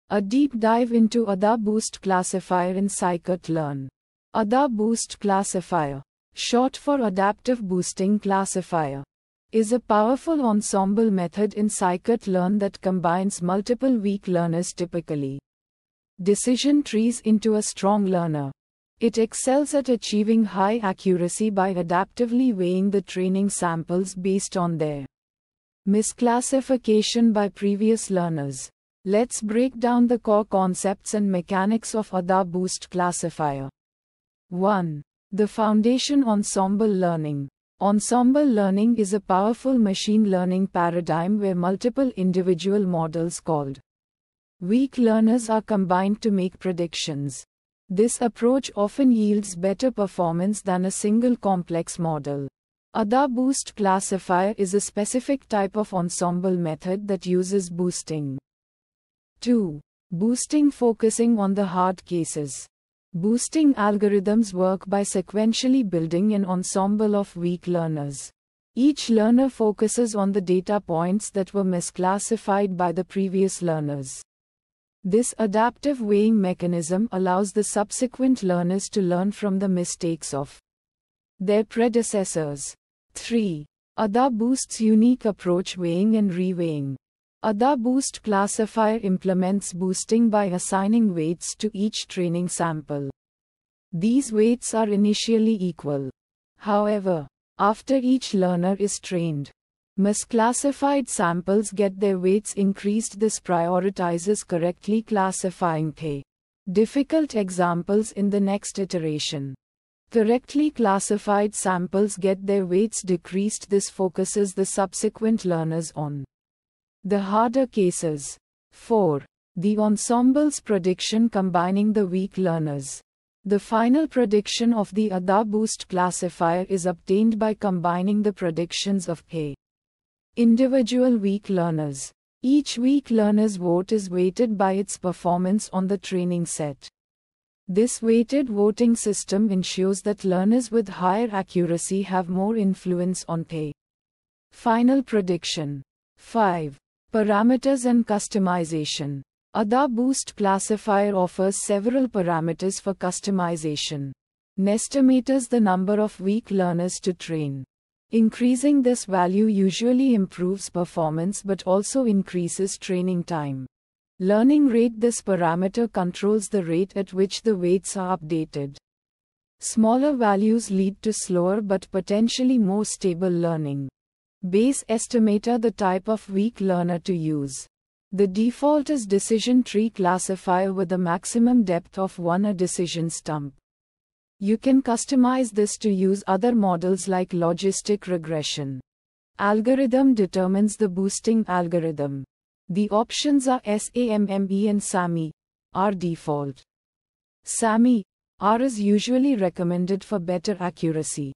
A deep dive into AdaBoost Classifier in Scikit-learn. AdaBoost Classifier, short for Adaptive Boosting Classifier, is a powerful ensemble method in scikit-learn that combines multiple weak learners, typically decision trees, into a strong learner. It excels at achieving high accuracy by adaptively weighing the training samples based on their misclassification by previous learners. Let's break down the core concepts and mechanics of AdaBoost Classifier. 1. The foundation: ensemble learning. Ensemble learning is a powerful machine learning paradigm where multiple individual models called weak learners are combined to make predictions. This approach often yields better performance than a single complex model. AdaBoost Classifier is a specific type of ensemble method that uses boosting. 2. Boosting, focusing on the hard cases. Boosting algorithms work by sequentially building an ensemble of weak learners. Each learner focuses on the data points that were misclassified by the previous learners. This adaptive weighing mechanism allows the subsequent learners to learn from the mistakes of their predecessors. 3. AdaBoost's unique approach: weighing and reweighing. AdaBoost Classifier implements boosting by assigning weights to each training sample. These weights are initially equal. However, after each learner is trained, misclassified samples get their weights increased. This prioritizes correctly classifying difficult examples in the next iteration. Correctly classified samples get their weights decreased. This focuses the subsequent learners on the harder cases. 4. The ensemble's prediction, combining the weak learners. The final prediction of the AdaBoost Classifier is obtained by combining the predictions of individual weak learners. Each weak learner's vote is weighted by its performance on the training set. This weighted voting system ensures that learners with higher accuracy have more influence on final prediction. 5. Parameters and customization. AdaBoost Classifier offers several parameters for customization. Nestimators the number of weak learners to train. Increasing this value usually improves performance but also increases training time. Learning rate: this parameter controls the rate at which the weights are updated. Smaller values lead to slower but potentially more stable learning. Base estimator: the type of weak learner to use. The default is decision tree classifier with a maximum depth of 1, a decision stump. You can customize this to use other models like logistic regression. Algorithm determines the boosting algorithm. The options are SAMME and SAME. R default. SAME R is usually recommended for better accuracy.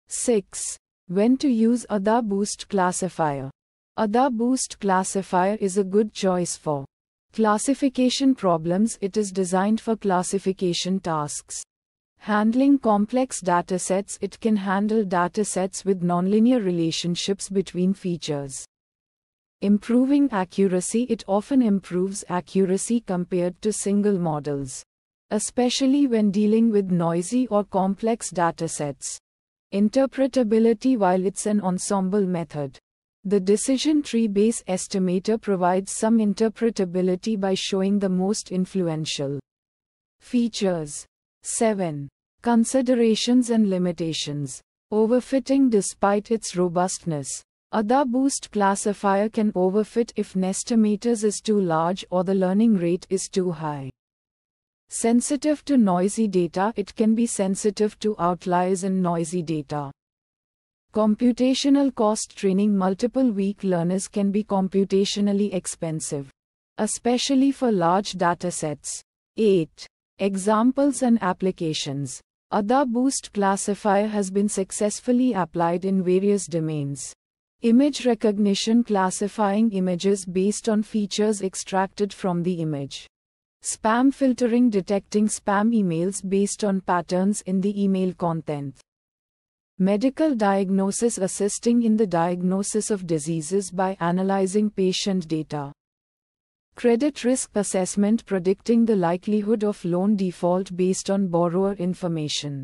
6. When to use AdaBoost Classifier. AdaBoost Classifier is a good choice for classification problems. It is designed for classification tasks. Handling complex datasets: it can handle datasets with nonlinear relationships between features. Improving accuracy: it often improves accuracy compared to single models, especially when dealing with noisy or complex datasets. Interpretability: while it's an ensemble method, the decision tree base estimator provides some interpretability by showing the most influential features. 7. Considerations and limitations. Overfitting: despite its robustness, AdaBoost Classifier can overfit if nestimators is too large or the learning rate is too high. Sensitive to noisy data: it can be sensitive to outliers and noisy data. Computational cost: training multiple weak learners can be computationally expensive, especially for large datasets. 8. Examples and applications. AdaBoost Classifier has been successfully applied in various domains. Image recognition: classifying images based on features extracted from the image. Spam filtering: detecting spam emails based on patterns in the email content. Medical diagnosis: assisting in the diagnosis of diseases by analyzing patient data. Credit risk assessment predicting the likelihood of loan default based on borrower information.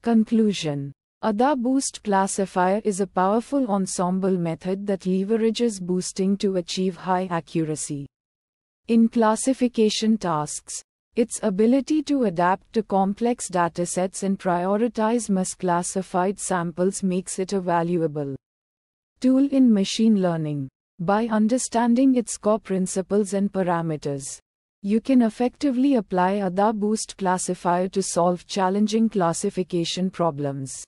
Conclusion. ADA Boost Classifier is a powerful ensemble method that leverages boosting to achieve high accuracy in classification tasks. Its ability to adapt to complex datasets and prioritize misclassified samples makes it a valuable tool in machine learning. By understanding its core principles and parameters, you can effectively apply ADA Boost Classifier to solve challenging classification problems.